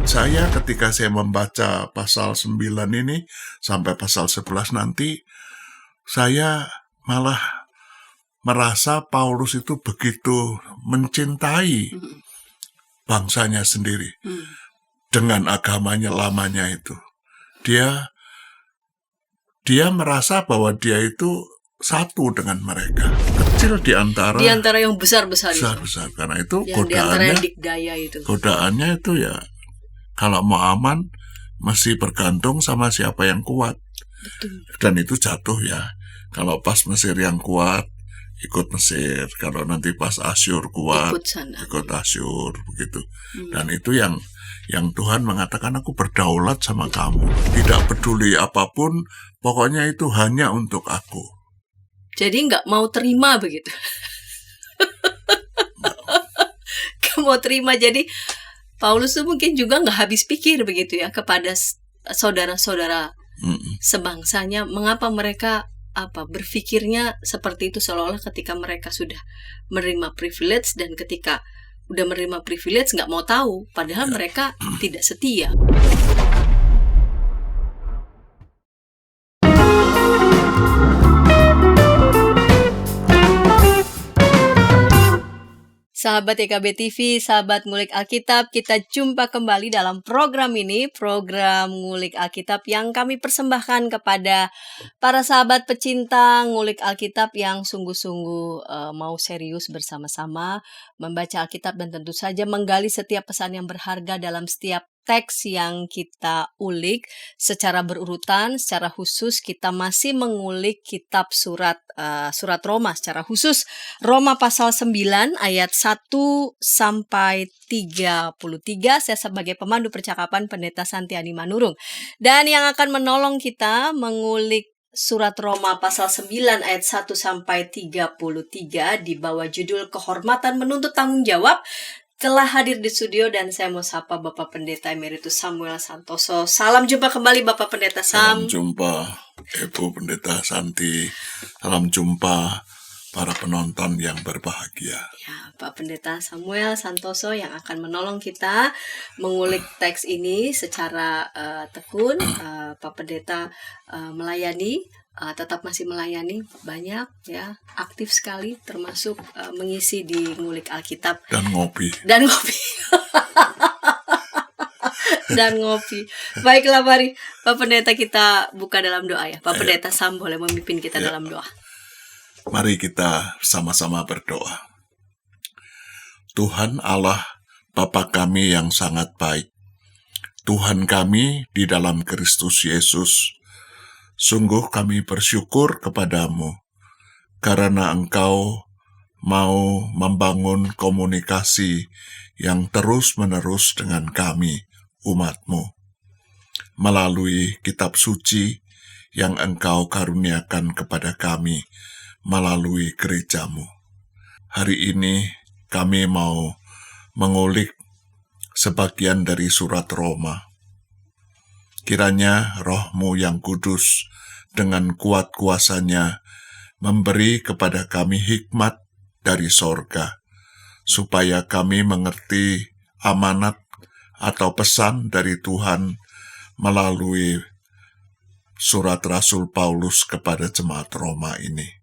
saya ketika saya membaca pasal 9 ini sampai pasal 11 nanti, saya malah merasa Paulus itu begitu mencintai bangsanya sendiri dengan agamanya lamanya itu. Dia merasa bahwa dia itu satu dengan mereka, kecil di antara yang besar-besar itu. besar-besar. Karena itu Yang di antara yang dikdaya itu. godaannya itu ya, kalau mau aman mesti bergantung sama siapa yang kuat. Betul. Dan itu jatuh ya. Kalau pas Mesir yang kuat, ikut Mesir. Kalau nanti pas Asyur kuat, ikut Asyur, begitu. Dan itu yang Tuhan mengatakan, aku berdaulat sama kamu. Tidak peduli apapun, pokoknya itu hanya untuk aku. Jadi nggak mau terima begitu. Nggak mau terima. Jadi Paulus tuh mungkin juga nggak habis pikir begitu ya kepada saudara-saudara sebangsanya, mengapa mereka berpikirnya seperti itu, seolah-olah ketika mereka sudah menerima privilege, dan ketika udah menerima privilege nggak mau tahu, padahal mereka tidak setia. Sahabat YKB TV, sahabat Ngulik Alkitab, kita jumpa kembali dalam program ini, program Ngulik Alkitab yang kami persembahkan kepada para sahabat pecinta Ngulik Alkitab yang sungguh-sungguh mau serius bersama-sama membaca Alkitab dan tentu saja menggali setiap pesan yang berharga dalam setiap teks yang kita ulik secara berurutan. Secara khusus kita masih mengulik kitab surat Roma, secara khusus Roma pasal 9 ayat 1 sampai 33. Saya sebagai pemandu percakapan Pendeta Santiani Manurung, dan yang akan menolong kita mengulik surat Roma pasal 9 ayat 1 sampai 33 di bawah judul Kehormatan Menuntut Tanggung Jawab, telah hadir di studio, dan saya mau sapa Bapak Pendeta Emeritus Samuel Santoso. Salam jumpa kembali Bapak Pendeta Sam. Salam jumpa Ibu Pendeta Santi. Salam jumpa para penonton yang berbahagia. Ya, Pak Pendeta Samuel Santoso yang akan menolong kita mengulik teks ini secara tekun. Pak Pendeta melayani, tetap masih melayani banyak ya, aktif sekali, termasuk mengisi di Ngulik Alkitab dan ngopi. Dan ngopi. Baiklah, mari Pak Pendeta kita buka dalam doa ya. Pak Pendeta Sam boleh memimpin kita dalam doa. Mari kita sama-sama berdoa. Tuhan Allah, Bapa kami yang sangat baik, Tuhan kami di dalam Kristus Yesus, sungguh kami bersyukur kepadamu karena Engkau mau membangun komunikasi yang terus-menerus dengan kami, umat-Mu, melalui kitab suci yang Engkau karuniakan kepada kami melalui gereja-Mu. Hari ini kami mau mengulik sebagian dari surat Roma. Kiranya Roh-Mu yang kudus dengan kuat kuasanya memberi kepada kami hikmat dari sorga, supaya kami mengerti amanat atau pesan dari Tuhan melalui surat Rasul Paulus kepada jemaat Roma ini.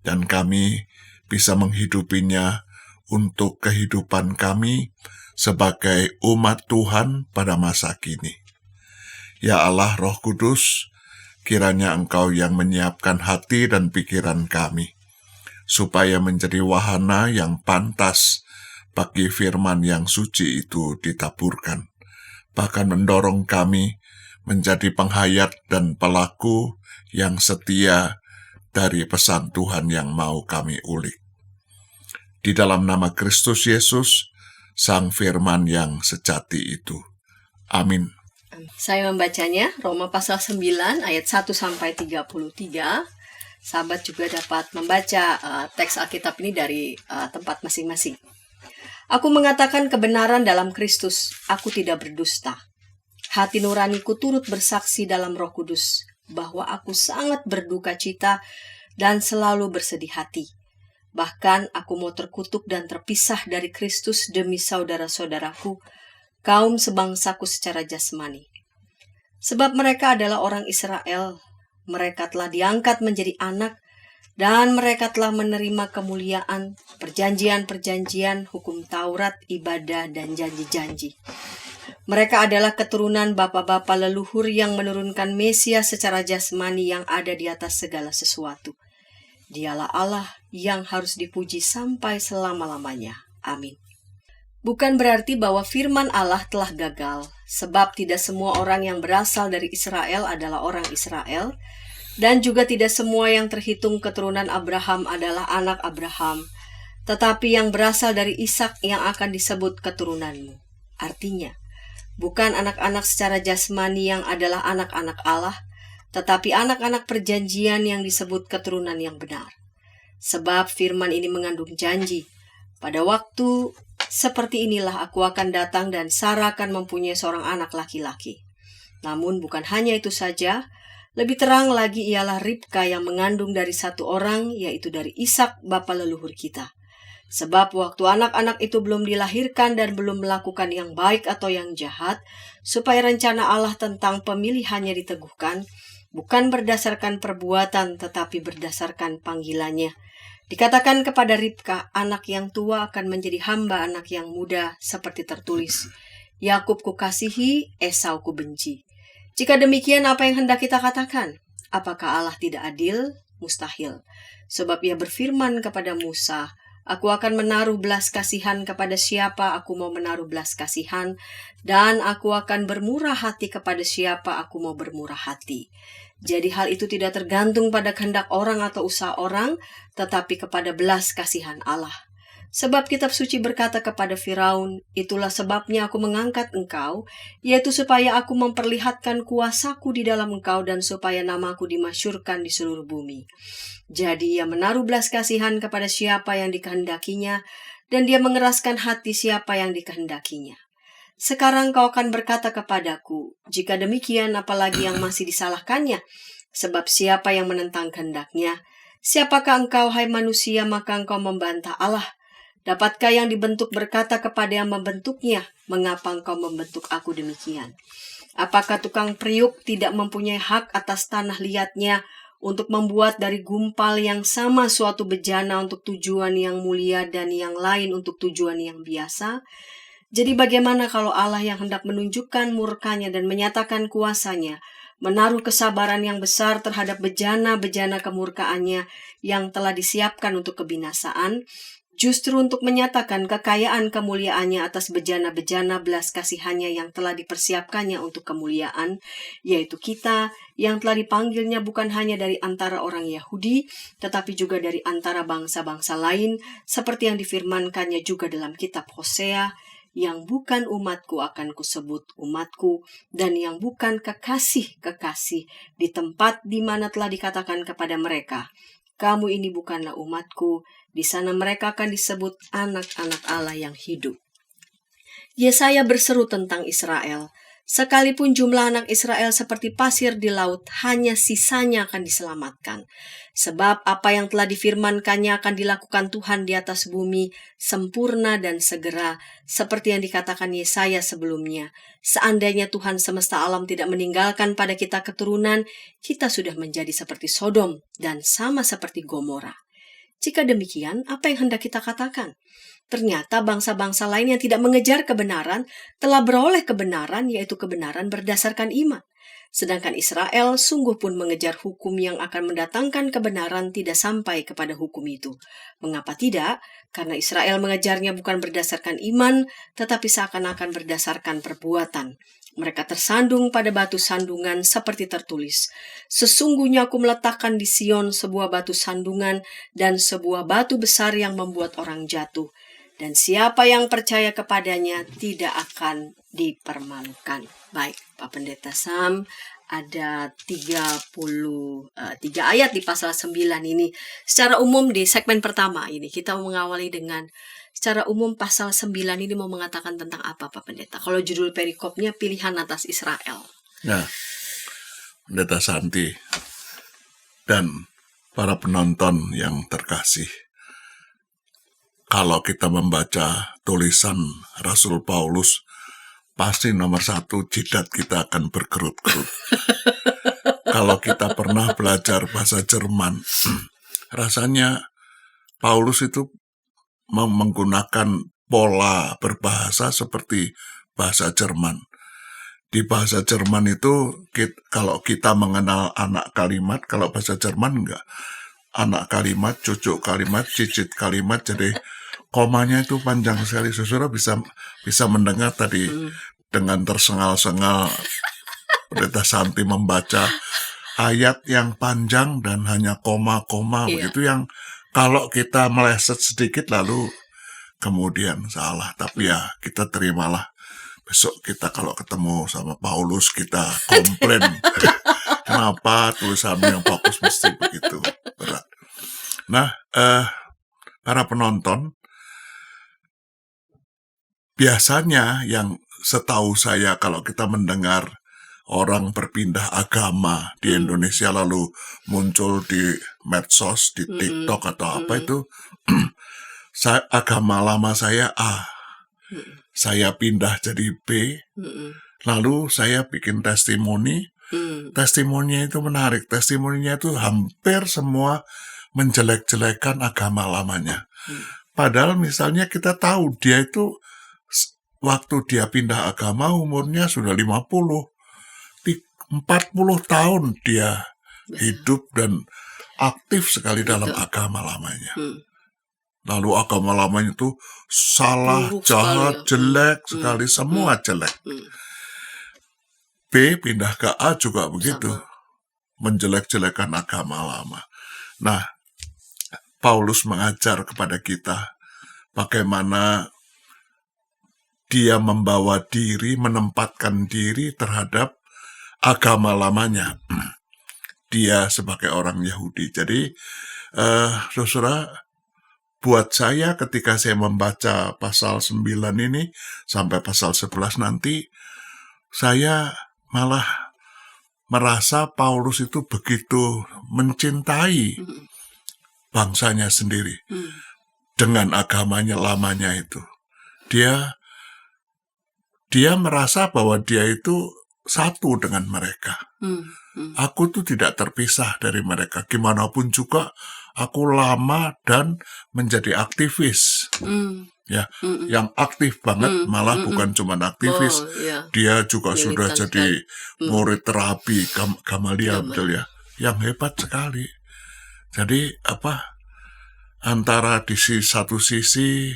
Dan kami bisa menghidupinya untuk kehidupan kami sebagai umat Tuhan pada masa kini. Ya Allah Roh Kudus, kiranya Engkau yang menyiapkan hati dan pikiran kami, supaya menjadi wahana yang pantas bagi firman yang suci itu ditaburkan, bahkan mendorong kami menjadi penghayat dan pelaku yang setia dari pesan Tuhan yang mau kami ulik. Di dalam nama Kristus Yesus, Sang Firman yang sejati itu. Amin. Saya membacanya, Roma pasal 9 ayat 1 sampai 33. Sahabat juga dapat membaca teks Alkitab ini dari tempat masing-masing. Aku mengatakan kebenaran dalam Kristus, aku tidak berdusta. Hati nuraniku turut bersaksi dalam Roh Kudus bahwa aku sangat berduka cita dan selalu bersedih hati. Bahkan aku mau terkutuk dan terpisah dari Kristus demi saudara-saudaraku, kaum sebangsaku secara jasmani. Sebab mereka adalah orang Israel, mereka telah diangkat menjadi anak, dan mereka telah menerima kemuliaan, perjanjian-perjanjian, hukum Taurat, ibadah, dan janji-janji. Mereka adalah keturunan bapa-bapa leluhur yang menurunkan Mesias secara jasmani yang ada di atas segala sesuatu. Dialah Allah yang harus dipuji sampai selama-lamanya. Amin. Bukan berarti bahwa firman Allah telah gagal, sebab tidak semua orang yang berasal dari Israel adalah orang Israel, dan juga tidak semua yang terhitung keturunan Abraham adalah anak Abraham, tetapi yang berasal dari Ishak yang akan disebut keturunanmu. Artinya, bukan anak-anak secara jasmani yang adalah anak-anak Allah, tetapi anak-anak perjanjian yang disebut keturunan yang benar. Sebab firman ini mengandung janji, pada waktu seperti inilah aku akan datang dan Sarah akan mempunyai seorang anak laki-laki. Namun bukan hanya itu saja, lebih terang lagi ialah Ribka yang mengandung dari satu orang, yaitu dari Ishak bapa leluhur kita. Sebab waktu anak-anak itu belum dilahirkan dan belum melakukan yang baik atau yang jahat, supaya rencana Allah tentang pemilihannya diteguhkan, bukan berdasarkan perbuatan tetapi berdasarkan panggilannya. Dikatakan kepada Ribka, anak yang tua akan menjadi hamba anak yang muda, seperti tertulis, Yakub kukasihi, Esau kubenci. Jika demikian, apa yang hendak kita katakan? Apakah Allah tidak adil? Mustahil. Sebab ia berfirman kepada Musa, aku akan menaruh belas kasihan kepada siapa aku mau menaruh belas kasihan, dan aku akan bermurah hati kepada siapa aku mau bermurah hati. Jadi hal itu tidak tergantung pada kehendak orang atau usaha orang, tetapi kepada belas kasihan Allah. Sebab kitab suci berkata kepada Firaun, itulah sebabnya aku mengangkat engkau, yaitu supaya aku memperlihatkan kuasaku di dalam engkau dan supaya namaku dimasyurkan di seluruh bumi. Jadi ia menaruh belas kasihan kepada siapa yang dikehendakinya, dan dia mengeraskan hati siapa yang dikehendakinya. Sekarang kau akan berkata kepadaku, jika demikian apalagi yang masih disalahkannya? Sebab siapa yang menentang kehendaknya? Siapakah engkau, hai manusia, maka engkau membantah Allah? Dapatkah yang dibentuk berkata kepada yang membentuknya, mengapa engkau membentuk aku demikian? Apakah tukang periuk tidak mempunyai hak atas tanah liatnya untuk membuat dari gumpal yang sama suatu bejana untuk tujuan yang mulia dan yang lain untuk tujuan yang biasa? Jadi bagaimana kalau Allah yang hendak menunjukkan murkanya dan menyatakan kuasanya, menaruh kesabaran yang besar terhadap bejana-bejana kemurkaannya yang telah disiapkan untuk kebinasaan, justru untuk menyatakan kekayaan kemuliaannya atas bejana-bejana belas kasihannya yang telah dipersiapkannya untuk kemuliaan, yaitu kita yang telah dipanggilnya bukan hanya dari antara orang Yahudi, tetapi juga dari antara bangsa-bangsa lain, seperti yang difirmankannya juga dalam kitab Hosea, yang bukan umatku akan kusebut umatku, dan yang bukan kekasih-kekasih di tempat di mana telah dikatakan kepada mereka, kamu ini bukanlah umatku, di sana mereka akan disebut anak-anak Allah yang hidup. Yesaya berseru tentang Israel, sekalipun jumlah anak Israel seperti pasir di laut, hanya sisanya akan diselamatkan. Sebab apa yang telah difirmankannya akan dilakukan Tuhan di atas bumi, sempurna dan segera, seperti yang dikatakan Yesaya sebelumnya. Seandainya Tuhan semesta alam tidak meninggalkan pada kita keturunan, kita sudah menjadi seperti Sodom dan sama seperti Gomora. Jika demikian, apa yang hendak kita katakan? Ternyata bangsa-bangsa lain yang tidak mengejar kebenaran telah beroleh kebenaran, yaitu kebenaran berdasarkan iman. Sedangkan Israel sungguh pun mengejar hukum yang akan mendatangkan kebenaran tidak sampai kepada hukum itu. Mengapa tidak? Karena Israel mengejarnya bukan berdasarkan iman, tetapi seakan-akan berdasarkan perbuatan. Mereka tersandung pada batu sandungan seperti tertulis, sesungguhnya aku meletakkan di Sion sebuah batu sandungan dan sebuah batu besar yang membuat orang jatuh. Dan siapa yang percaya kepadanya tidak akan dipermalukan. Baik, Pak Pendeta Sam, ada 33 ayat di pasal 9 ini. Secara umum di segmen pertama ini, kita mengawali dengan secara umum pasal 9 ini mau mengatakan tentang apa, Pak Pendeta? Kalau judul perikopnya pilihan atas Israel. Ya, Pendeta Santi dan para penonton yang terkasih. Kalau kita membaca tulisan Rasul Paulus pasti nomor satu jidat kita akan berkerut-kerut. Kalau kita pernah belajar bahasa Jerman, rasanya Paulus itu menggunakan pola berbahasa seperti bahasa Jerman. Di bahasa Jerman itu, kalau kita mengenal anak kalimat, kalau bahasa Jerman enggak. Anak kalimat, cucuk kalimat, cicit kalimat, jadi komanya itu panjang sekali. Saudara bisa mendengar tadi dengan tersengal-sengal Pendeta Santi membaca ayat yang panjang dan hanya koma-koma begitu, yang kalau kita meleset sedikit lalu kemudian salah. Tapi ya kita terimalah. Besok kita kalau ketemu sama Paulus kita komplain. Kenapa tulisanmu yang bagus mesti begitu berat. Nah, para penonton, biasanya yang setahu saya kalau kita mendengar orang berpindah agama di Indonesia lalu muncul di medsos, di TikTok atau apa itu, agama lama saya A, saya pindah jadi B, lalu saya bikin testimoni. Testimoninya itu menarik. Testimoninya itu hampir semua menjelek-jelekan agama lamanya. Padahal misalnya kita tahu dia itu waktu dia pindah agama umurnya sudah 50. 40 tahun dia hidup dan aktif sekali dalam agama lamanya. Lalu agama lamanya itu salah, jahat, jelek sekali, semua jelek. B pindah ke A juga begitu, menjelek-jelekan agama lama. Nah, Paulus mengajar kepada kita bagaimana dia membawa diri, menempatkan diri terhadap agama lamanya. Dia sebagai orang Yahudi. Jadi, saudara, buat saya ketika saya membaca pasal 9 ini sampai pasal 11 nanti, saya malah merasa Paulus itu begitu mencintai bangsanya sendiri dengan agamanya lamanya itu. Dia merasa bahwa dia itu satu dengan mereka. Aku tuh tidak terpisah dari mereka. Gimana pun juga aku lama dan menjadi aktivis. Yang aktif banget, malah bukan cuma aktivis, dia juga sudah jadi murid terapi Gamaliel, betul ya, yang hebat sekali. Jadi antara di satu sisi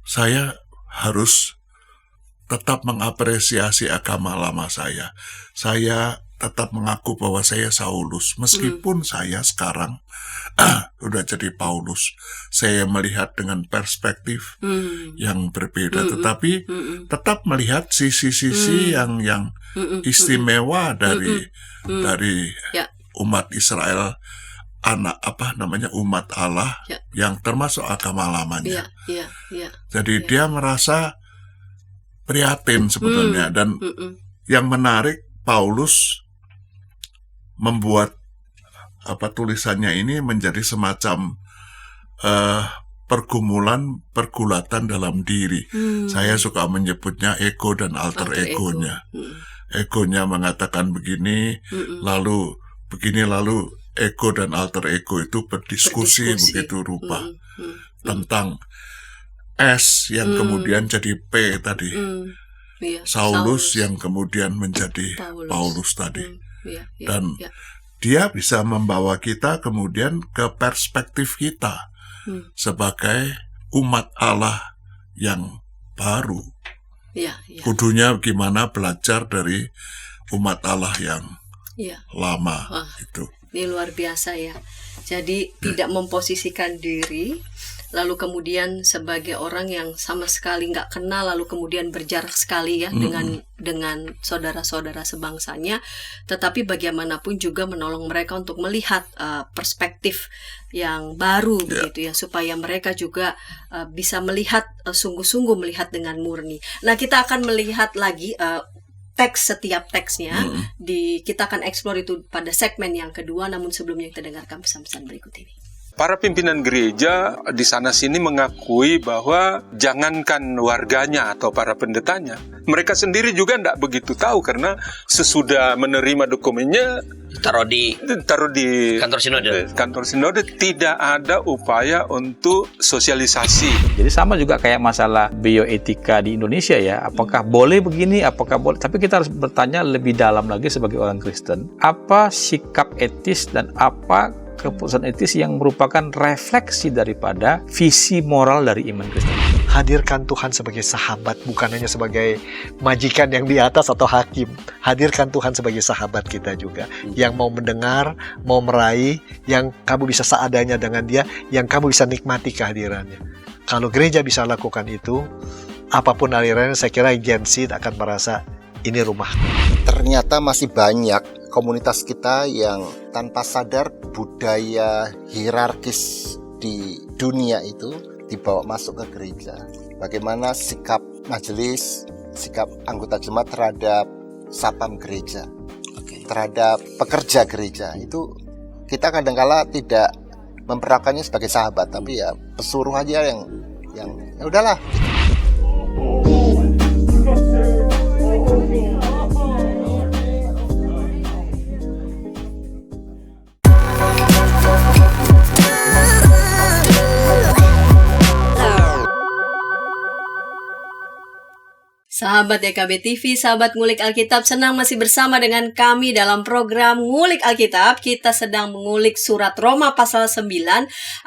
saya harus tetap mengapresiasi agama lama saya tetap mengaku bahwa saya Saulus, meskipun saya sekarang udah jadi Paulus. Saya melihat dengan perspektif yang berbeda, tetapi tetap melihat sisi-sisi yang istimewa dari umat Israel, umat Allah yang termasuk agama lamanya. Jadi dia merasa prihatin sebetulnya, dan yang menarik, Paulus membuat tulisannya ini menjadi semacam pergulatan dalam diri. Saya suka menyebutnya ego dan alter egonya. Egonya mengatakan begini, lalu begini, lalu ego dan alter ego itu berdiskusi begitu rupa tentang S yang kemudian jadi P tadi. Saulus yang kemudian menjadi Paulus tadi. Dan dia bisa membawa kita kemudian ke perspektif kita sebagai umat Allah yang baru. Kudunya gimana belajar dari umat Allah yang lama itu. Ini luar biasa ya. Jadi tidak memposisikan diri, lalu kemudian sebagai orang yang sama sekali nggak kenal, lalu kemudian berjarak sekali ya dengan saudara-saudara sebangsanya, tetapi bagaimanapun juga menolong mereka untuk melihat perspektif yang baru begitu ya, supaya mereka juga bisa melihat sungguh-sungguh melihat dengan murni. Nah, kita akan melihat lagi setiap teksnya, kita akan explore itu pada segmen yang kedua, namun sebelumnya kita dengarkan pesan-pesan berikut ini. Para pimpinan gereja di sana-sini mengakui bahwa jangankan warganya atau para pendetanya, mereka sendiri juga tidak begitu tahu karena sesudah menerima dokumennya taruh di kantor sinode. Tidak ada upaya untuk sosialisasi. Jadi sama juga kayak masalah bioetika di Indonesia ya, apakah boleh begini, apakah boleh, tapi kita harus bertanya lebih dalam lagi sebagai orang Kristen, apa sikap etis dan apa keputusan etis yang merupakan refleksi daripada visi moral dari iman Kristen. Hadirkan Tuhan sebagai sahabat, bukan hanya sebagai majikan yang di atas atau hakim. Hadirkan Tuhan sebagai sahabat kita juga, yang mau mendengar, mau meraih, yang kamu bisa seadanya dengan dia, yang kamu bisa nikmati kehadirannya. Kalau gereja bisa lakukan itu, apapun alirannya, saya kira Gen Z akan merasa ini rumah. Ternyata masih banyak komunitas kita yang tanpa sadar budaya hierarkis di dunia itu dibawa masuk ke gereja. Bagaimana sikap majelis, sikap anggota jemaat terhadap satpam gereja, terhadap pekerja gereja, itu kita kadang-kala tidak memperlakukannya sebagai sahabat, tapi ya pesuruh aja yang ya udahlah. Sahabat DKB TV, sahabat Ngulik Alkitab, senang masih bersama dengan kami dalam program Ngulik Alkitab. Kita sedang mengulik surat Roma pasal 9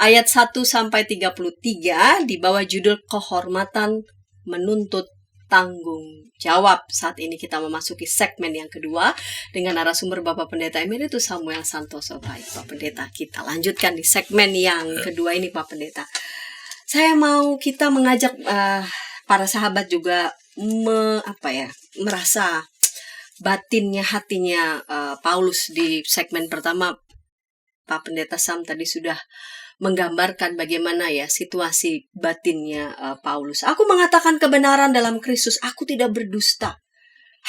ayat 1-33 di bawah judul kehormatan menuntut tanggung jawab. Saat ini kita memasuki segmen yang kedua dengan narasumber Bapak Pendeta Emeritus Samuel Santoso. Baik, Pak Pendeta, kita lanjutkan di segmen yang kedua ini, Pak Pendeta. Saya mau kita mengajak para sahabat juga merasa batinnya, hatinya Paulus. Di segmen pertama Pak Pendeta Sam tadi sudah menggambarkan bagaimana ya situasi batinnya Paulus. Aku mengatakan kebenaran dalam Kristus, aku tidak berdusta.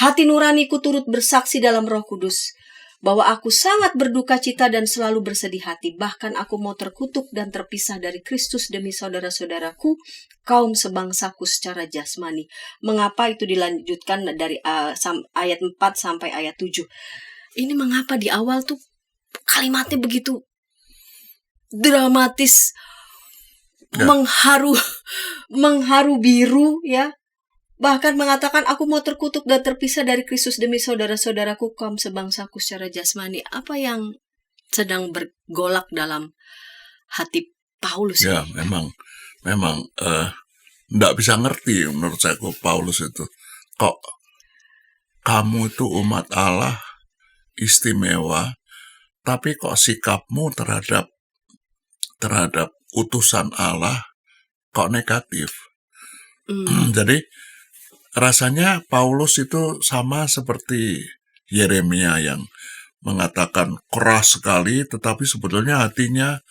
Hati nuraniku turut bersaksi dalam Roh Kudus bahwa aku sangat berduka cita dan selalu bersedih hati. Bahkan aku mau terkutuk dan terpisah dari Kristus demi saudara-saudaraku, kaum sebangsaku secara jasmani. Mengapa itu dilanjutkan dari ayat 4 sampai ayat 7. Ini mengapa di awal tuh kalimatnya begitu dramatis, mengharu biru ya. Bahkan mengatakan aku mau terkutuk dan terpisah dari Kristus demi saudara-saudaraku kaum sebangsaku secara jasmani. Apa yang sedang bergolak dalam hati Paulus? Ya, memang nggak bisa ngerti menurut saya kok Paulus itu. Kok kamu itu umat Allah istimewa, tapi kok sikapmu terhadap utusan Allah kok negatif. Jadi rasanya Paulus itu sama seperti Yeremia yang mengatakan keras sekali, tetapi sebetulnya hatinya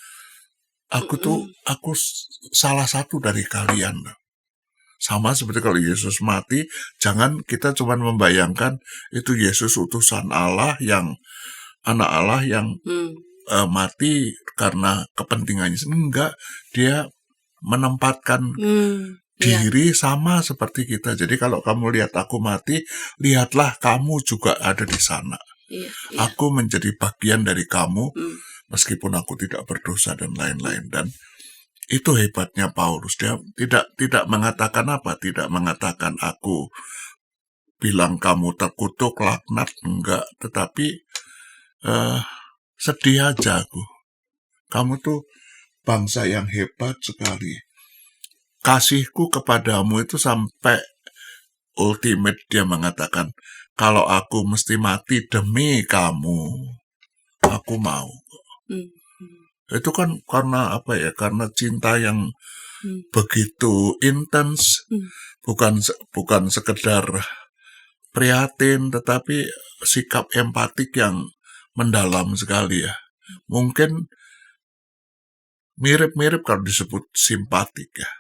aku salah satu dari kalian. Sama seperti kalau Yesus mati, jangan kita cuma membayangkan itu Yesus utusan Allah yang anak Allah yang mati karena kepentingannya. Enggak, dia menempatkan diri sama seperti kita. Jadi kalau kamu lihat aku mati, lihatlah kamu juga ada di sana. Aku menjadi bagian dari kamu, meskipun aku tidak berdosa dan lain-lain. Dan itu hebatnya Paulus. Dia tidak mengatakan apa, tidak mengatakan aku bilang kamu terkutuk, laknat, enggak. Tetapi sedih aja aku. Kamu tuh bangsa yang hebat sekali. Kasihku kepadamu itu sampai ultimate, dia mengatakan, kalau aku mesti mati demi kamu, aku mau. Itu kan karena apa ya? Karena cinta yang begitu intens, bukan sekedar prihatin, tetapi sikap empatik yang mendalam sekali ya. Mungkin mirip-mirip kalau disebut simpatik ya.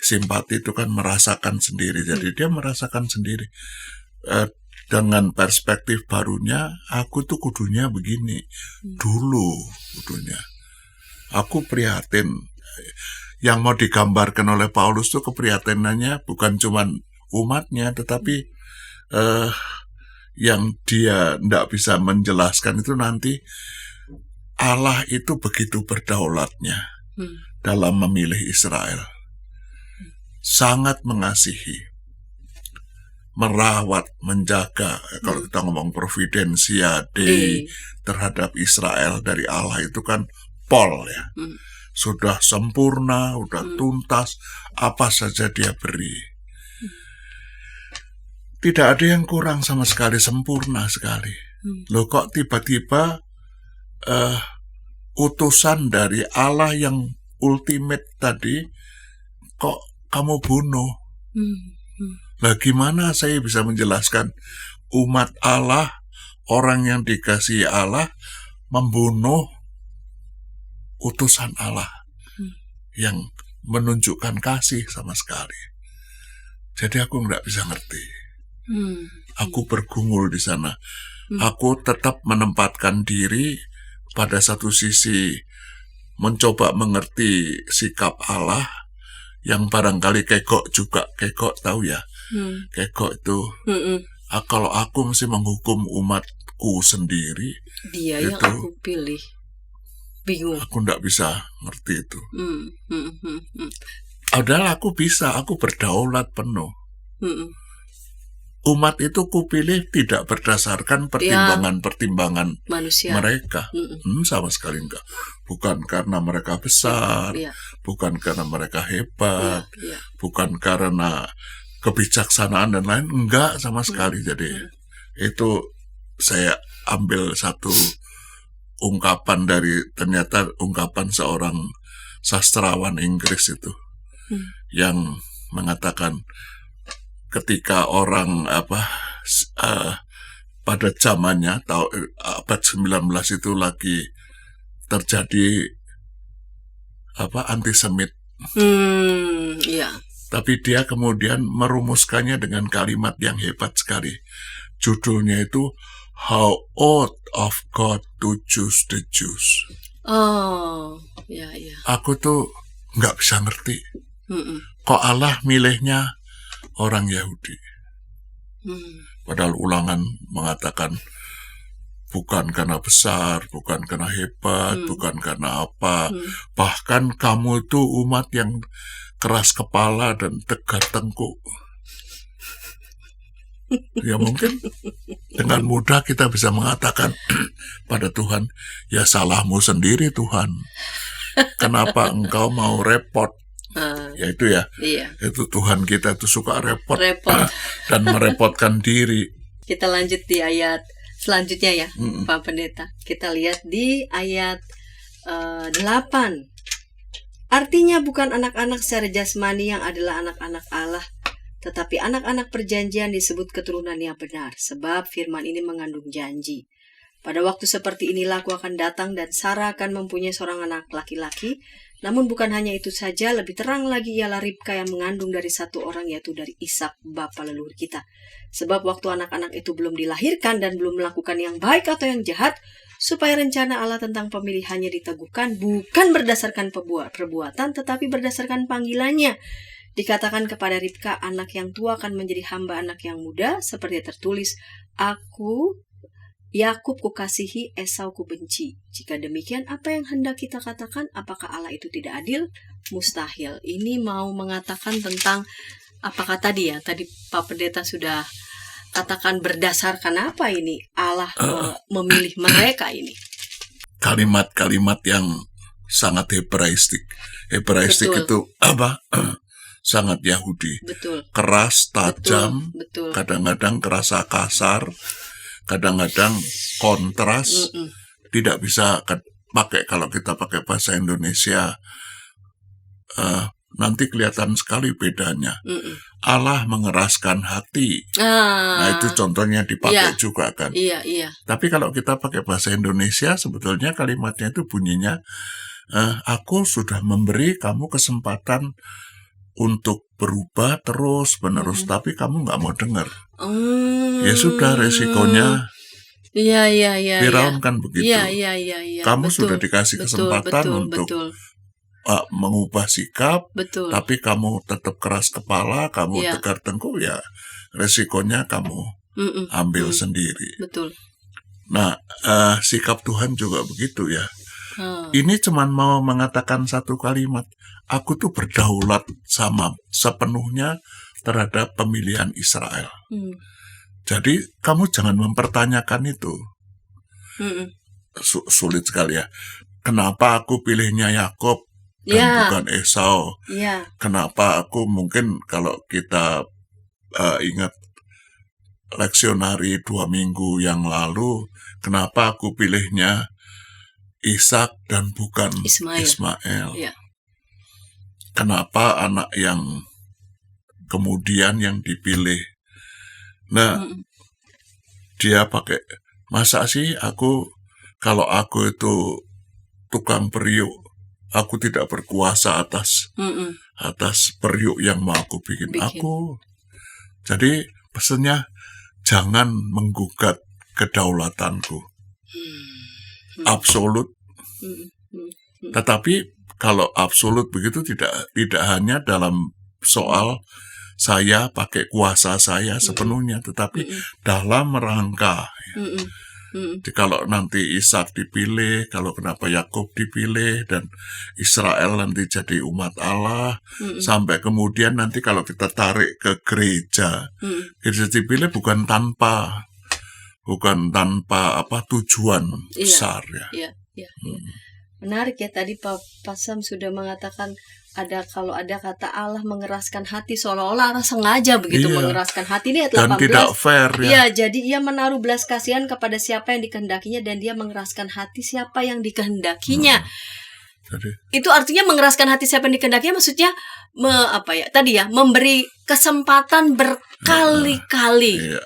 Simpati itu kan merasakan sendiri, jadi dia merasakan sendiri. Dengan perspektif barunya, aku tuh kudunya begini dulu, kudunya. Aku prihatin. Yang mau digambarkan oleh Paulus itu keprihatinannya bukan cuma umatnya, tetapi yang dia tidak bisa menjelaskan itu nanti Allah itu begitu berdaulatnya dalam memilih Israel. Sangat mengasihi, merawat, menjaga. Kalau kita ngomong providensia Dei terhadap Israel dari Allah itu kan pol ya. Sudah sempurna, sudah tuntas, apa saja dia beri. Tidak ada yang kurang sama sekali, sempurna sekali. Loh kok tiba-tiba utusan dari Allah yang ultimate tadi, kok kamu bunuh? Lah gimana saya bisa menjelaskan umat Allah, orang yang dikasihi Allah, membunuh utusan Allah yang menunjukkan kasih sama sekali. Jadi aku nggak bisa ngerti. Aku bergumul di sana. Aku tetap menempatkan diri pada satu sisi mencoba mengerti sikap Allah yang barangkali kekok juga. Kekok tahu ya? Kekok itu kalau aku mesti menghukum umatku sendiri, Dia itu, yang aku pilih. Bingung. Aku nggak bisa ngerti itu. Adalah aku bisa, aku berdaulat penuh. Umat itu kupilih tidak berdasarkan pertimbangan-pertimbangan Manusia. mereka. Sama sekali enggak. Bukan karena mereka besar, bukan karena mereka hebat, bukan karena kebijaksanaan dan lain. Enggak sama sekali. Jadi itu saya ambil satu ungkapan dari, ternyata ungkapan seorang sastrawan Inggris itu yang mengatakan ketika orang pada zamannya abad 19 itu lagi terjadi antisemit. Tapi dia kemudian merumuskannya dengan kalimat yang hebat sekali. Judulnya itu How Ought of God to Choose the Jews. Aku tuh nggak bisa ngerti. Kok Allah milihnya orang Yahudi? Padahal Ulangan mengatakan bukan karena besar, bukan karena hebat, bukan karena apa. Bahkan kamu itu umat yang keras kepala dan tegar tengkuk. Ya mungkin dengan mudah kita bisa mengatakan pada Tuhan, ya salahmu sendiri Tuhan. Kenapa engkau mau repot? Ya itu ya. Itu Tuhan kita itu suka repot. Dan merepotkan diri. Kita lanjut di ayat selanjutnya ya, Pak Pendeta. Kita lihat di ayat 8. Artinya bukan anak-anak secara jasmani yang adalah anak-anak Allah, tetapi anak-anak perjanjian disebut keturunan yang benar, sebab firman ini mengandung janji. Pada waktu seperti inilah aku akan datang dan Sarah akan mempunyai seorang anak laki-laki. Namun bukan hanya itu saja, lebih terang lagi ialah Ribka yang mengandung dari satu orang, yaitu dari Ishak, bapa leluhur kita. Sebab waktu anak-anak itu belum dilahirkan dan belum melakukan yang baik atau yang jahat, supaya rencana Allah tentang pemilihannya diteguhkan bukan berdasarkan perbuatan, tetapi berdasarkan panggilannya. Dikatakan kepada Ribka, anak yang tua akan menjadi hamba anak yang muda, seperti tertulis, Aku Yakub kukasihi, Esau kubenci. Jika demikian, apa yang hendak kita katakan? Apakah Allah itu tidak adil? Mustahil. Ini mau mengatakan tentang apakah tadi ya? Tadi Pak Pendeta sudah katakan berdasarkan apa ini Allah memilih mereka ini? Kalimat-kalimat yang sangat Hebraistik. Hebraistik itu apa? Sangat Yahudi. Betul. Keras, tajam, betul. Kadang-kadang kerasa kasar, kadang-kadang kontras. Tidak bisa pakai, kalau kita pakai bahasa Indonesia nanti kelihatan sekali bedanya. Allah mengeraskan hati. Nah itu contohnya dipakai juga kan. Iya. Tapi kalau kita pakai bahasa Indonesia, sebetulnya kalimatnya itu bunyinya, aku sudah memberi kamu kesempatan untuk berubah terus menerus, tapi kamu nggak mau dengar. Ya sudah, resikonya Iya, iya, iya. Firaun kan begitu. Iya, iya, iya, iya. Kamu Betul, sudah dikasih betul, kesempatan betul, untuk betul, mengubah sikap, betul. tapi kamu tetap keras kepala, kamu Iya. tegar tengkuk, ya resikonya kamu Mm-mm, ambil sendiri. betul. Nah, sikap Tuhan juga begitu ya. Ah, Ini cuman mau mengatakan satu kalimat, aku tuh berdaulat sama sepenuhnya terhadap pemilihan Israel. mm, Jadi kamu jangan mempertanyakan itu. mm-mm. Sulit sekali ya. Kenapa aku pilihnya Yakub dan Ya, bukan Esau? ya, Kenapa aku mungkin kalau kita ingat leksionari 2 minggu yang lalu, kenapa aku pilihnya Ishak dan bukan Ismail? ya. Kenapa anak yang kemudian yang dipilih? Nah, Mm-mm. dia pakai, masa sih kalau aku itu tukang periuk, aku tidak berkuasa atas Mm-mm. periuk yang mau aku bikin. Bikin. Jadi pesannya, jangan menggugat kedaulatanku. Absolut. Mm-mm. Tetapi kalau absolut begitu tidak hanya dalam soal saya pakai kuasa saya sepenuhnya, tetapi Mm-mm. dalam rangka. Mm-mm. Mm-mm. Jadi kalau nanti Ishak dipilih, kalau kenapa Yakub dipilih, dan Israel nanti jadi umat Allah, Mm-mm. sampai kemudian nanti kalau kita tarik ke gereja, Mm-mm. gereja dipilih bukan tanpa tujuan Iya. besar ya. Iya, iya. Menarik ya, tadi Pak Sam sudah mengatakan kalau ada kata Allah mengeraskan hati, seolah-olah Allah sengaja begitu Iya. mengeraskan hati. Ini ayat Dan 18. tidak fair ya. Iya, jadi ia menaruh belas kasihan kepada siapa yang dikehendakinya, dan dia mengeraskan hati siapa yang dikehendakinya. Jadi Itu artinya mengeraskan hati siapa yang dikehendakinya, maksudnya memberi kesempatan berkali-kali iya.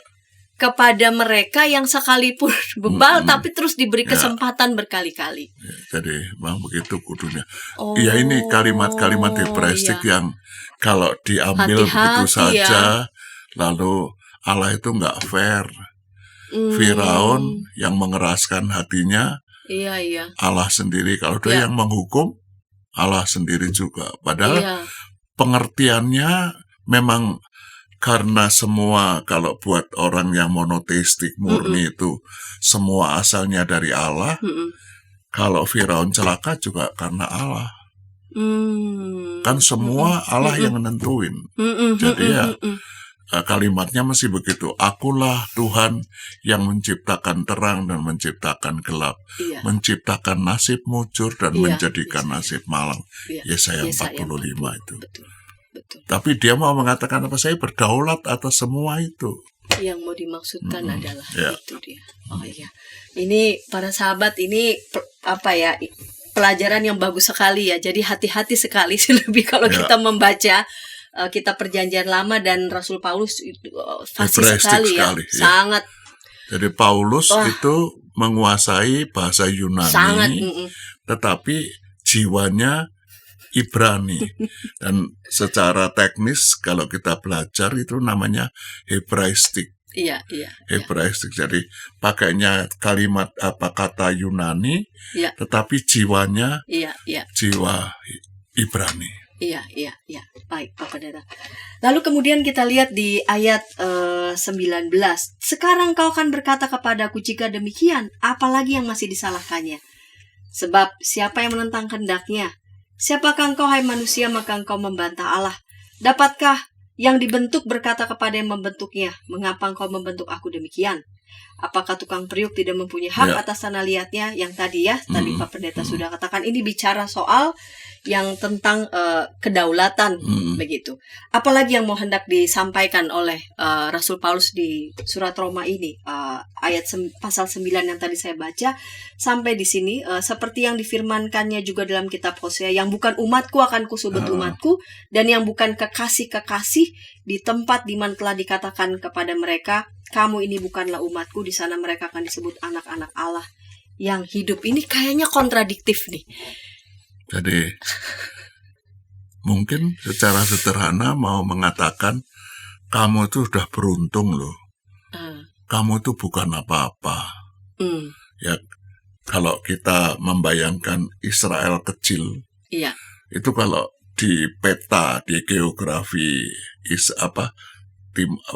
kepada mereka yang sekalipun bebal, Mm-mm. tapi terus diberi Ya. kesempatan berkali-kali. Jadi memang begitu kudunya. Oh, Ya ini kalimat-kalimat Hebraistik iya. yang kalau diambil begitu Hati-hati saja, lalu Allah itu nggak fair. Firaun yang mengeraskan hatinya, Iya, iya. Allah sendiri. Kalau dia Ya. yang menghukum, Allah sendiri juga. Padahal Iya. pengertiannya memang karena semua, kalau buat orang yang monoteistik murni itu semua asalnya dari Allah. Mm-mm. Kalau Firaun celaka juga karena Allah. Mm. Kan semua Allah yang nentuin. Mm-mm. Jadi ya, Mm-mm. kalimatnya masih begitu. Akulah Tuhan yang menciptakan terang dan menciptakan gelap. Iya. Menciptakan nasib mujur dan Iya, menjadikan Yesaya. nasib malang. Iya. Yesaya Yesaya 45 itu. Betul. Betul. Tapi dia mau mengatakan apa? Saya berdaulat atas semua itu. Yang mau dimaksudkan adalah Ya. itu dia. Oh iya. Ini para sahabat, ini pelajaran yang bagus sekali ya. Jadi hati-hati sekali sih lebih kalau Ya. kita membaca kitab Perjanjian Lama dan Rasul Paulus itu fasih Hebraistik sekali ya. sekali, ya. Sangat Jadi Paulus Wah. itu menguasai bahasa Yunani, sangat tetapi jiwanya Ibrani. Dan secara teknis kalau kita belajar itu namanya Hebraistik. iya, iya. Hebraistik. Jadi pakainya kata Yunani, Iya. tetapi jiwanya Iya, iya. jiwa Ibrani. Iya, iya, iya. Baik, Pak Pendeta. Lalu kemudian kita lihat di ayat 19. Sekarang kau akan berkata kepadaku, jika demikian, apalagi yang masih disalahkannya? Sebab siapa yang menentang kehendaknya? Siapakah engkau, hai manusia, maka engkau membantah Allah? Dapatkah yang dibentuk berkata kepada yang membentuknya, mengapa engkau membentuk aku demikian? Apakah tukang periuk tidak mempunyai hak Ya. atas tanah liatnya? Yang tadi Pak Pendeta sudah katakan, ini bicara soal yang tentang kedaulatan begitu. Apalagi yang mau hendak disampaikan oleh Rasul Paulus di surat Roma ini, pasal 9 yang tadi saya baca sampai di sini, seperti yang difirmankannya juga dalam kitab Hosea, yang bukan umatku akan kusebut umatku, dan yang bukan kekasih-kekasih di tempat di mana telah dikatakan kepada mereka, kamu ini bukanlah umatku, di sana mereka akan disebut anak-anak Allah yang hidup. Ini kayaknya kontradiktif nih. Jadi mungkin secara sederhana mau mengatakan kamu itu sudah beruntung loh. Kamu itu bukan apa-apa. Hmm. Ya, kalau kita membayangkan Israel kecil, Iya. itu kalau di peta, di geografi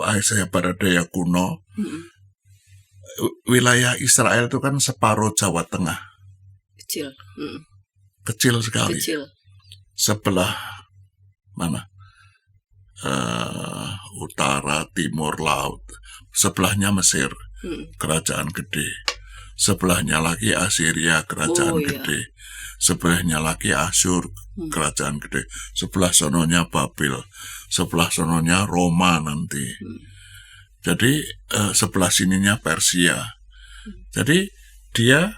Asia Barat Daya kuno, Mm-mm. wilayah Israel itu kan separuh Jawa Tengah, Kecil. Mm. kecil sekali. Kecil. Sebelah mana? Utara, timur, laut. Sebelahnya Mesir, kerajaan gede. Sebelahnya lagi Assyria, kerajaan Oh, iya. gede. Sebelahnya lagi Asyur, kerajaan gede. Sebelah sononya Babil. Sebelah sononya Roma nanti. Jadi sebelah sininya Persia. Jadi dia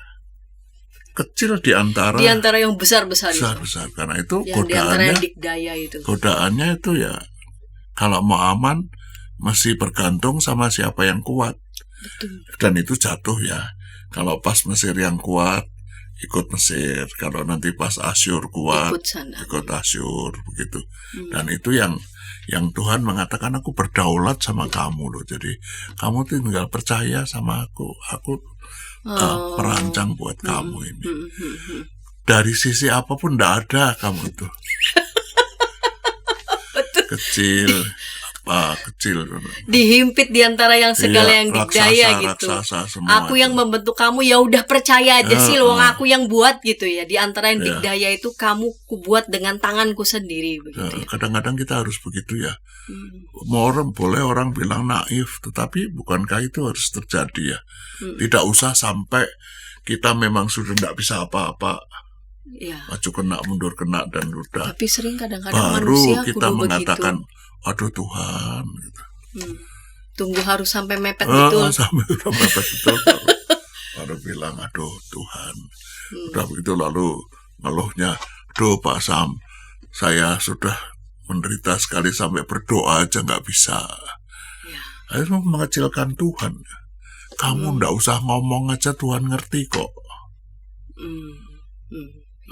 kecil di antara yang besar-besar itu. besar karena itu Yang di antara yang dikdaya itu. godaannya itu ya kalau mau aman mesti bergantung sama siapa yang kuat. Betul. Dan itu jatuh ya. Kalau pas Mesir yang kuat ikut Mesir, kalau nanti pas Asyur kuat Ikut sana. ikut Asyur begitu. Dan itu yang Tuhan mengatakan aku berdaulat sama kamu loh. Jadi kamu tinggal percaya sama aku perancang buat kamu ini. Dari sisi apapun tidak ada kamu tuh. Kecil Dihimpit di antara yang segala Iya, yang dikdaya gitu. raksasa semua Aku yang itu. membentuk kamu, ya udah percaya aja sih, wong Iya. aku yang buat gitu ya. Di antara yang Iya. dikdaya itu kamu kubuat dengan tanganku sendiri begitu. Ya. Kadang-kadang kita harus begitu ya. Boleh orang bilang naif, tetapi bukankah itu harus terjadi ya? Tidak usah sampai kita memang sudah tidak bisa apa-apa, Iya. maju kena, mundur kena, dan udah. Tapi sering kadang-kadang Baru manusia kita kudu mengatakan, begitu. aduh Tuhan. Gitu. Tunggu harus sampai mepet betul. Sampai udah mepet betul. Baru bilang, aduh Tuhan. Udah begitu lalu ngeluhnya, aduh Pak Sam, saya sudah menderita sekali sampai berdoa aja nggak bisa. Ya. Itu mengecilkan Tuhan. Kamu nggak usah ngomong aja, Tuhan ngerti kok.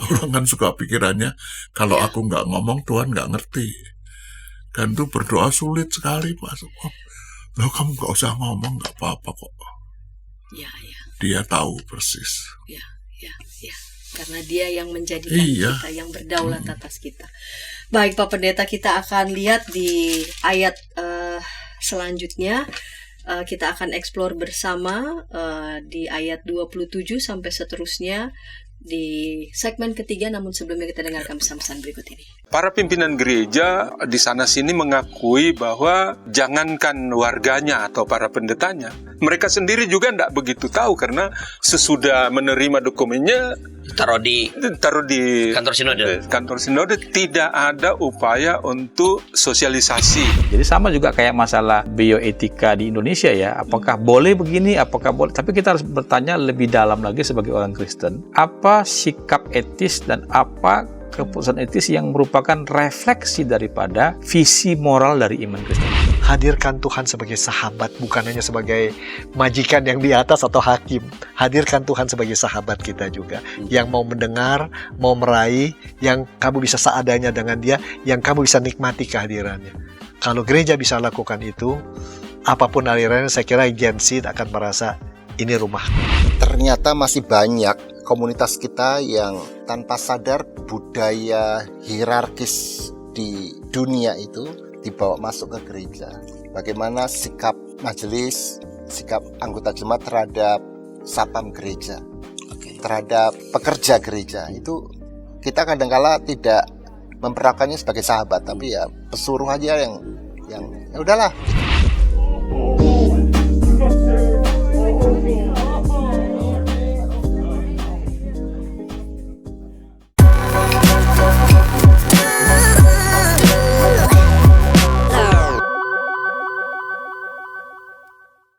Orang kan suka pikirannya, kalau Ya. aku nggak ngomong, Tuhan nggak ngerti. Dan itu berdoa sulit sekali, Pak. Loh, kamu nggak usah ngomong, nggak apa-apa kok. Ya, ya, Dia tahu persis. ya. Karena dia yang menjadikan Iya. kita, yang berdaulat atas kita. Baik Pak Pendeta, kita akan lihat di ayat selanjutnya. Kita akan eksplor bersama di ayat 27 sampai seterusnya di segmen ketiga, namun sebelumnya kita dengarkan pesan-pesan berikut ini. Para pimpinan gereja di sana-sini mengakui bahwa jangankan warganya atau para pendetanya, mereka sendiri juga tidak begitu tahu karena sesudah menerima dokumennya taruh di kantor sinode tidak ada upaya untuk sosialisasi. Jadi sama juga kayak masalah bioetika di Indonesia ya, apakah boleh begini, apakah boleh, tapi kita harus bertanya lebih dalam lagi sebagai orang Kristen, apa sikap etis dan apa keputusan etis yang merupakan refleksi daripada visi moral dari iman Kristen. Hadirkan Tuhan sebagai sahabat, bukan hanya sebagai majikan yang di atas atau hakim. Hadirkan Tuhan sebagai sahabat kita juga, yang mau mendengar, mau meraih, yang kamu bisa seadanya dengan dia, yang kamu bisa nikmati kehadirannya. Kalau gereja bisa lakukan itu, apapun alirannya, saya kira Gen Z akan merasa ini rumah. Ternyata masih banyak komunitas kita yang tanpa sadar budaya hierarkis di dunia itu dibawa masuk ke gereja. Bagaimana sikap majelis, sikap anggota jemaat terhadap sapam gereja, terhadap pekerja gereja, itu kita kadang-kala tidak memperlakukannya sebagai sahabat, tapi ya pesuruh aja yang ya udahlah.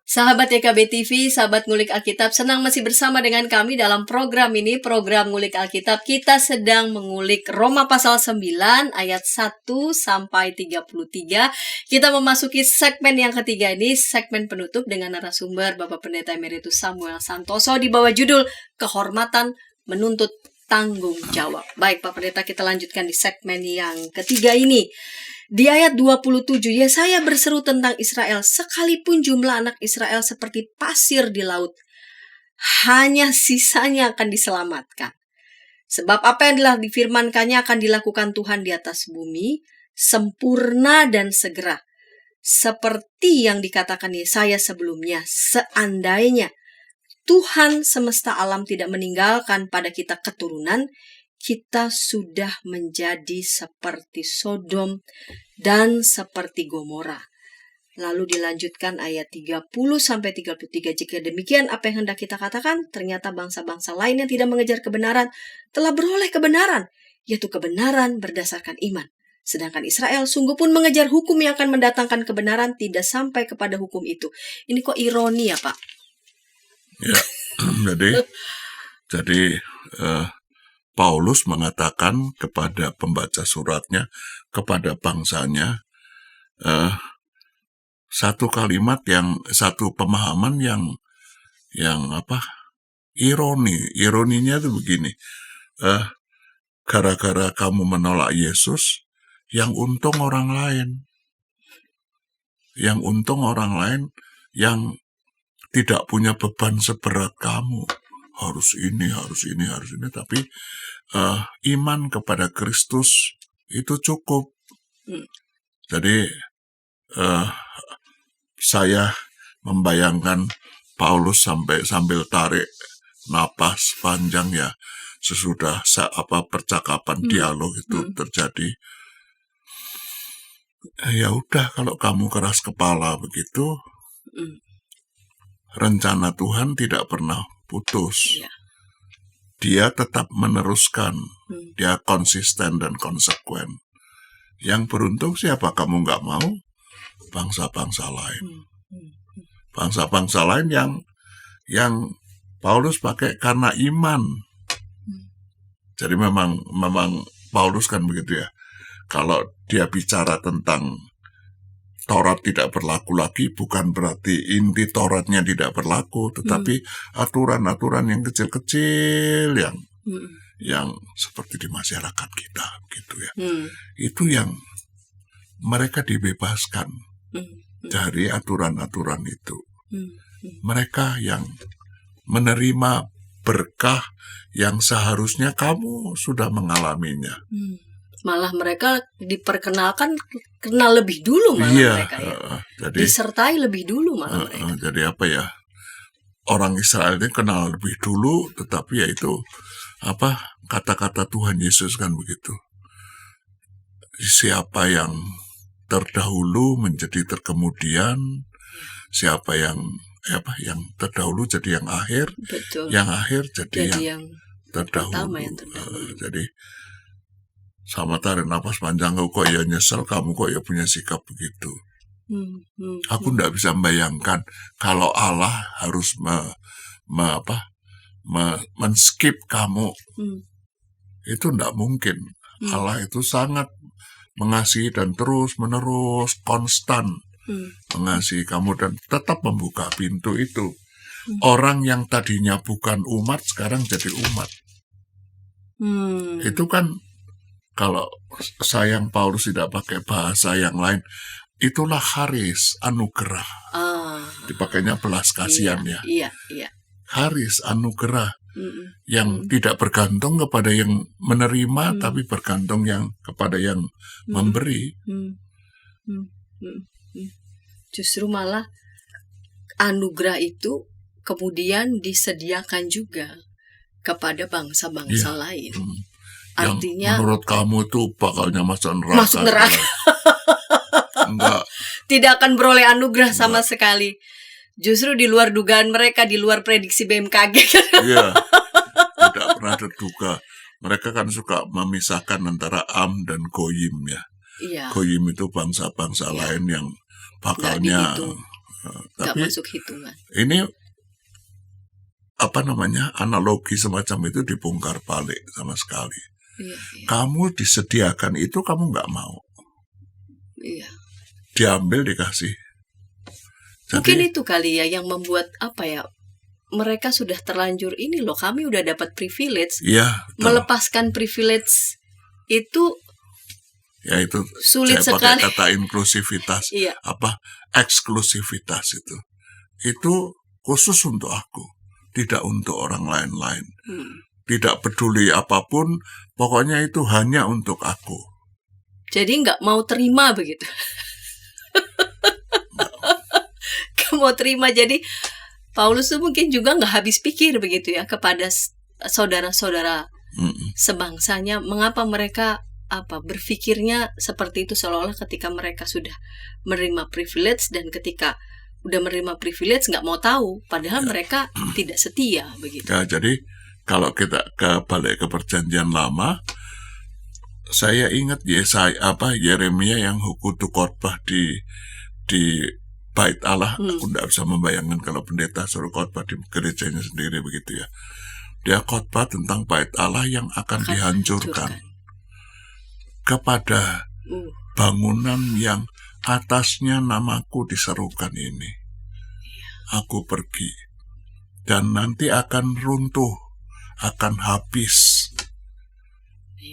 Sahabat YKB TV, sahabat ngulik Alkitab, senang masih bersama dengan kami dalam program ini, program ngulik Alkitab. Kita sedang mengulik Roma pasal 9 ayat 1 sampai 33. Kita memasuki segmen yang ketiga ini, segmen penutup dengan narasumber Bapak Pendeta Emeritus Samuel Santoso di bawah judul Kehormatan Menuntut Tanggung Jawab. Baik Pak Pendeta, kita lanjutkan di segmen yang ketiga ini. Di ayat 27, Yesaya berseru tentang Israel, sekalipun jumlah anak Israel seperti pasir di laut, hanya sisanya akan diselamatkan. Sebab apa yang telah difirmankannya akan dilakukan Tuhan di atas bumi, sempurna dan segera. Seperti yang dikatakan Yesaya sebelumnya, seandainya Tuhan semesta alam tidak meninggalkan pada kita keturunan, kita sudah menjadi seperti Sodom dan seperti Gomora. Lalu dilanjutkan ayat 30-33. Jika demikian apa yang hendak kita katakan, ternyata bangsa-bangsa lain yang tidak mengejar kebenaran telah beroleh kebenaran, yaitu kebenaran berdasarkan iman. Sedangkan Israel sungguh pun mengejar hukum yang akan mendatangkan kebenaran, tidak sampai kepada hukum itu. Ini kok ironi ya, Pak? Ya, jadi Paulus mengatakan kepada pembaca suratnya, kepada bangsanya, satu kalimat satu pemahaman yang ironinya itu begini, gara-gara kamu menolak Yesus, yang untung orang lain yang tidak punya beban seberat kamu, harus ini, tapi iman kepada Kristus itu cukup. Jadi saya membayangkan Paulus sambil tarik napas panjang ya, sesudah percakapan dialog itu terjadi. Ya udah, kalau kamu keras kepala begitu, rencana Tuhan tidak pernah putus. Dia tetap meneruskan, dia konsisten dan konsekuen. Yang beruntung siapa? Kamu nggak mau? Bangsa-bangsa lain. Bangsa-bangsa lain yang Paulus pakai karena iman. Jadi memang Paulus kan begitu ya. Kalau dia bicara tentang Taurat tidak berlaku lagi, bukan berarti inti Tauratnya tidak berlaku, tetapi aturan-aturan yang kecil-kecil yang seperti di masyarakat kita gitu ya. Itu yang mereka dibebaskan dari aturan-aturan itu. Mereka yang menerima berkah yang seharusnya kamu sudah mengalaminya. Malah mereka diperkenalkan kenal lebih dulu mereka ya. Jadi, disertai lebih dulu malah mereka. Jadi apa ya? Orang Israel ini kenal lebih dulu, tetapi yaitu kata-kata Tuhan Yesus kan begitu. Siapa yang terdahulu menjadi terkemudian, siapa yang terdahulu jadi yang akhir, Betul. yang akhir jadi yang terdahulu. Jadi sama tarik napas panjang, kok ya nyesel, kamu kok ya punya sikap begitu. Aku tidak bisa membayangkan kalau Allah harus men-skip kamu. Itu tidak mungkin. Allah itu sangat mengasihi dan terus-menerus konstan mengasihi kamu dan tetap membuka pintu itu. Orang yang tadinya bukan umat sekarang jadi umat. Itu kan, kalau sayang Paulus tidak pakai bahasa yang lain, itulah charis, anugerah. Dipakainya belas kasihan ya. Iya. Charis, anugerah. Yang tidak bergantung kepada yang menerima, tapi bergantung kepada yang memberi. Justru malah anugerah itu kemudian disediakan juga kepada bangsa-bangsa lain. Artinya yang menurut kamu itu bakalnya masuk neraka. Masuk neraka. Enggak. Tidak akan beroleh anugerah sama sekali. Justru di luar dugaan mereka, di luar prediksi BMKG. Iya. Tidak pernah terduga. Mereka kan suka memisahkan antara Am dan Goyim ya. Iya. Goyim itu bangsa-bangsa lain yang bakalnya nggak masuk hitungan. Ini analogi semacam itu dibongkar balik sama sekali. Iya. Kamu disediakan itu, kamu nggak mau. Iya. Diambil, dikasih. Mungkin itu kali ya yang membuat mereka sudah terlanjur ini loh, kami udah dapat privilege. Iya. Melepaskan privilege itu ya itu sulit saya sekali. pakai kata inklusivitas. Iya. Eksklusivitas itu khusus untuk aku. tidak untuk orang lain-lain. Tidak peduli apapun, pokoknya itu hanya untuk aku. Jadi nggak mau terima begitu. Nggak mau terima. Jadi Paulus tuh mungkin juga nggak habis pikir begitu ya kepada saudara-saudara sebangsanya. Mengapa mereka berpikirnya seperti itu, seolah-olah ketika mereka sudah menerima privilege, dan ketika udah menerima privilege nggak mau tahu, padahal mereka tidak setia begitu. Ya, jadi kalau kita balik ke perjanjian lama, saya ingat Yeremia yang kutu khotbah di bait Allah. Aku tidak bisa membayangkan kalau pendeta suruh khotbah di gerejanya sendiri begitu ya. Dia khotbah tentang bait Allah yang akan dihancurkan kepada bangunan yang atasnya namaku diserukan ini. Aku pergi dan nanti akan runtuh, akan habis.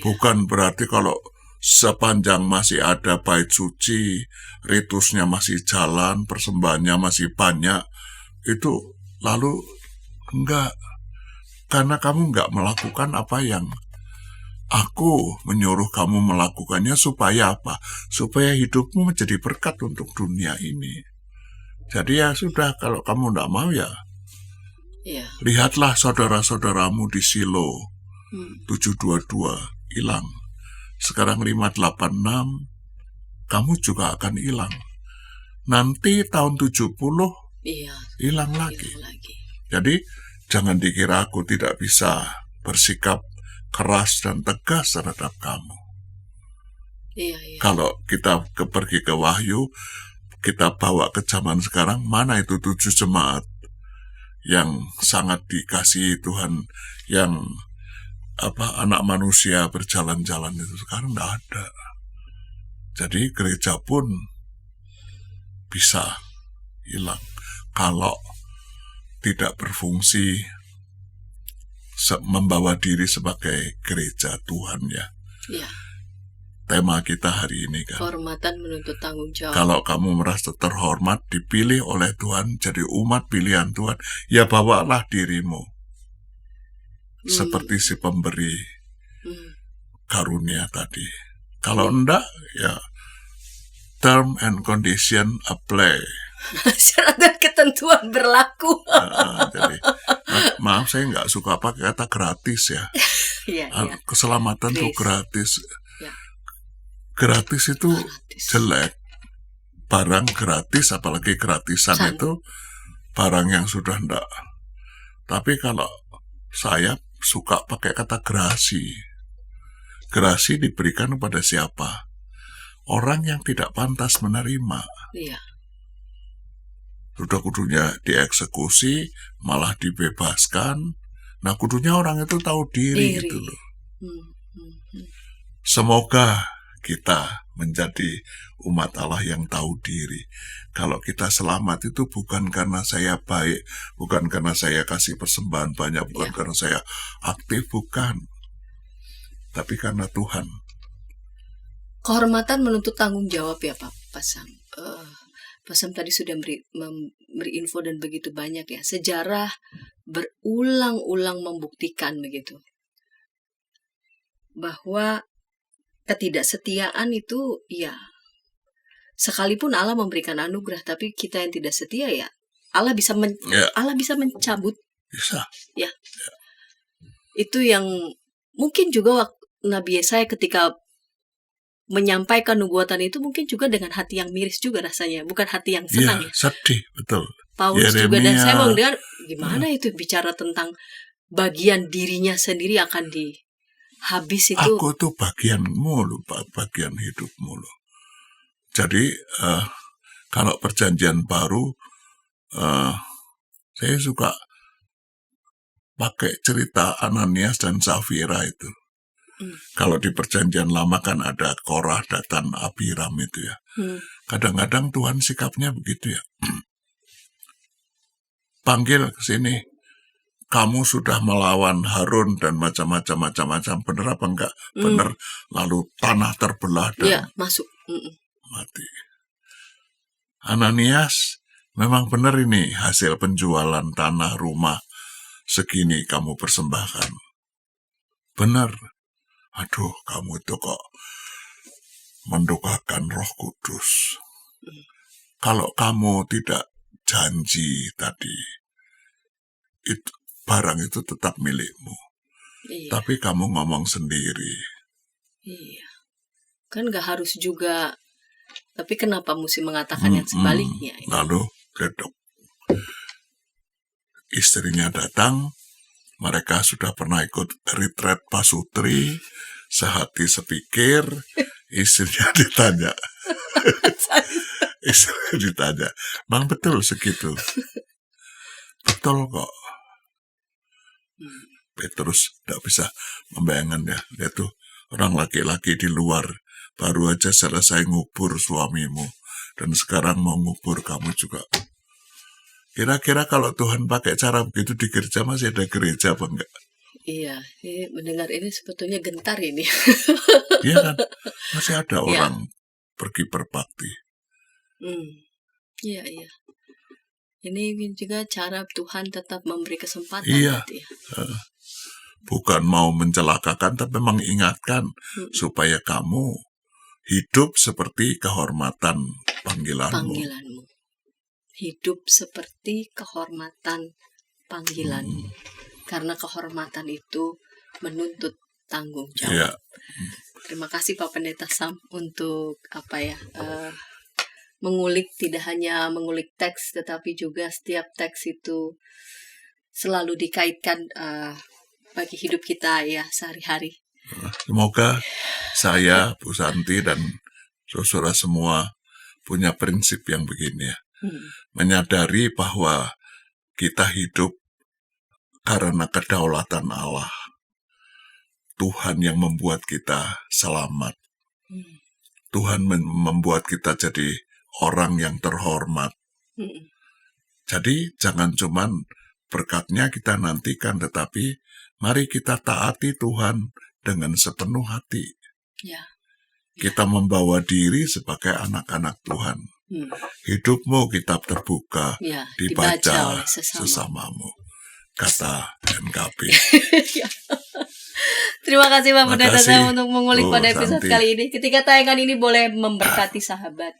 Bukan berarti kalau sepanjang masih ada bait suci, ritusnya masih jalan, persembahannya masih banyak, itu lalu enggak. Karena kamu enggak melakukan apa yang aku menyuruh kamu melakukannya. Supaya apa? Supaya hidupmu menjadi berkat untuk dunia ini. Jadi ya sudah, kalau kamu enggak mau ya, lihatlah saudara-saudaramu di Silo 722 hilang. Sekarang 586, kamu juga akan hilang. Nanti tahun 70 hilang lagi. Jadi jangan dikira aku tidak bisa bersikap keras dan tegas terhadap kamu. Kalau kita pergi ke Wahyu, kita bawa ke zaman sekarang, mana itu 7 jemaat yang sangat dikasihi Tuhan, yang anak manusia berjalan-jalan itu sekarang tidak ada. Jadi gereja pun bisa hilang kalau tidak berfungsi membawa diri sebagai gereja Tuhan ya. Tema kita hari ini kan, kehormatan menuntut tanggung jawab. Kalau kamu merasa terhormat, dipilih oleh Tuhan, jadi umat pilihan Tuhan, ya bawalah dirimu seperti si pemberi karunia tadi. Kalau enggak, ya term and condition apply. Syarat dan ketentuan berlaku. Jadi, maaf saya nggak suka pakai kata gratis ya. Keselamatan itu gratis. Gratis itu jelek. Barang gratis, apalagi gratisan itu barang yang sudah enggak. Tapi kalau saya suka pakai kata grasi. Grasi diberikan kepada siapa? Orang yang tidak pantas menerima. Sudah kudunya dieksekusi, malah dibebaskan. Nah, kudunya orang itu tahu diri. Gitu loh. Semoga kita menjadi umat Allah yang tahu diri. Kalau kita selamat itu bukan karena saya baik, bukan karena saya kasih persembahan banyak, bukan karena saya aktif, bukan. Tapi karena Tuhan. Kehormatan menuntut tanggung jawab ya Pak Sam. Pak Sam tadi sudah memberi info dan begitu banyak ya. Sejarah berulang-ulang membuktikan begitu. Bahwa ketidaksetiaan itu ya, sekalipun Allah memberikan anugerah, tapi kita yang tidak setia ya, Allah bisa mencabut. Bisa. Ya. Itu yang mungkin juga Nabi Yesaya ketika menyampaikan nubuatan itu mungkin juga dengan hati yang miris juga rasanya, bukan hati yang senang. Sedih, betul. Paulus juga, dan saya mau dengar gimana itu bicara tentang bagian dirinya sendiri akan habis itu. Aku tuh bagianmu loh, bagian hidupmu loh. Jadi kalau perjanjian baru, saya suka pakai cerita Ananias dan Safira itu. Kalau di perjanjian lama kan ada Korah, Datan, Abiram itu ya. Kadang-kadang Tuhan sikapnya begitu ya. Panggil ke sini. Kamu sudah melawan Harun dan macam-macam, benar apa enggak? Benar. Lalu tanah terbelah dan masuk. Mati. Ananias, memang benar ini hasil penjualan tanah rumah segini kamu persembahkan. Benar. Aduh, kamu itu kok mendukakan Roh Kudus. Kalau kamu tidak janji tadi, itu barang itu tetap milikmu. Iya. Tapi kamu ngomong sendiri. Iya. Kan gak harus juga. Tapi kenapa mesti mengatakan yang sebaliknya? Lalu gedok. Istrinya datang, mereka sudah pernah ikut retreat pasutri, sehati sepikir, istrinya ditanya. Istrinya ditanya, Bang betul segitu? Betul kok. Petrus tidak bisa membayangkan ya, dia tuh orang laki-laki di luar, baru aja selesai ngubur suamimu, dan sekarang mau ngubur kamu juga. Kira-kira kalau Tuhan pakai cara begitu di gereja, masih ada gereja apa enggak? Iya, ini mendengar ini sebetulnya gentar ini. Iya kan, masih ada orang pergi berbakti. Iya. Ini juga cara Tuhan tetap memberi kesempatan. Iya. Gitu ya. Bukan mau mencelakakan, tapi mengingatkan supaya kamu hidup seperti kehormatan panggilanmu. Hidup seperti kehormatan panggilanmu. Karena kehormatan itu menuntut tanggung jawab. Iya. Terima kasih Pak Pendeta Sam untuk mengulik, tidak hanya mengulik teks, tetapi juga setiap teks itu selalu dikaitkan bagi hidup kita ya sehari-hari. Semoga saya, Bu Santi, dan saudara semua punya prinsip yang begini ya. Menyadari bahwa kita hidup karena kedaulatan Allah. Tuhan yang membuat kita selamat. Tuhan membuat kita jadi orang yang terhormat. Jadi jangan cuman berkatnya kita nantikan, tetapi mari kita taati Tuhan dengan sepenuh hati. Ya. Kita membawa diri sebagai anak-anak Tuhan. Hidupmu kitab terbuka, dibaca oleh sesamamu. Kata NKB. Terima kasih Pak Pendeta Sam untuk mengulik pada episode Santi. kali ini. Ketika tayangan ini boleh memberkati sahabat.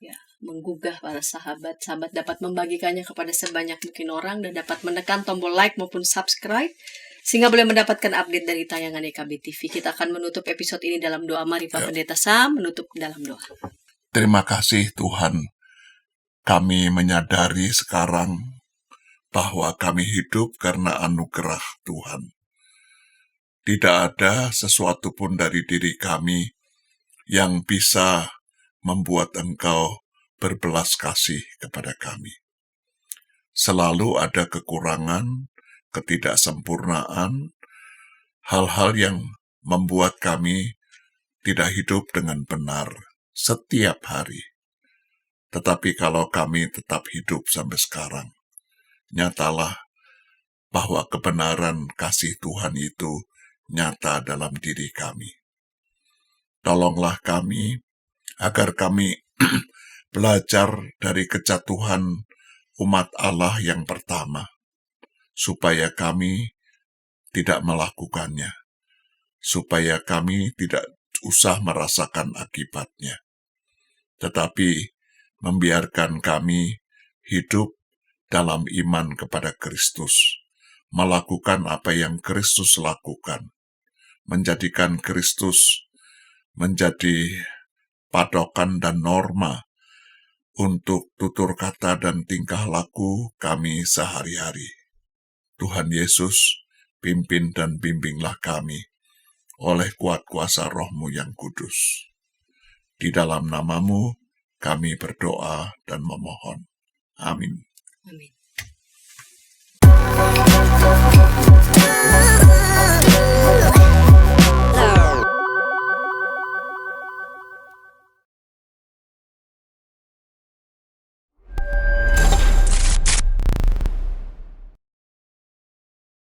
Ya, menggugah para sahabat. Sahabat dapat membagikannya kepada sebanyak mungkin orang dan dapat menekan tombol like maupun subscribe sehingga boleh mendapatkan update dari tayangan EKB TV. Kita akan menutup episode ini dalam doa. Mari Pak Pendeta Sam menutup dalam doa. Terima kasih Tuhan. Kami menyadari sekarang bahwa kami hidup karena anugerah Tuhan. Tidak ada sesuatu pun dari diri kami yang bisa membuat Engkau berbelas kasih kepada kami. Selalu ada kekurangan, ketidaksempurnaan, hal-hal yang membuat kami tidak hidup dengan benar setiap hari. Tetapi kalau kami tetap hidup sampai sekarang, nyatalah bahwa kebenaran kasih Tuhan itu nyata dalam diri kami. Tolonglah kami agar kami belajar dari kejatuhan umat Allah yang pertama, supaya kami tidak melakukannya, supaya kami tidak usah merasakan akibatnya, tetapi membiarkan kami hidup dalam iman kepada Kristus, melakukan apa yang Kristus lakukan, menjadikan Kristus menjadi patokan dan norma untuk tutur kata dan tingkah laku kami sehari-hari. Tuhan Yesus, pimpin dan bimbinglah kami oleh kuat kuasa Roh-Mu yang kudus. Di dalam nama-Mu kami berdoa dan memohon. Amin. Amin.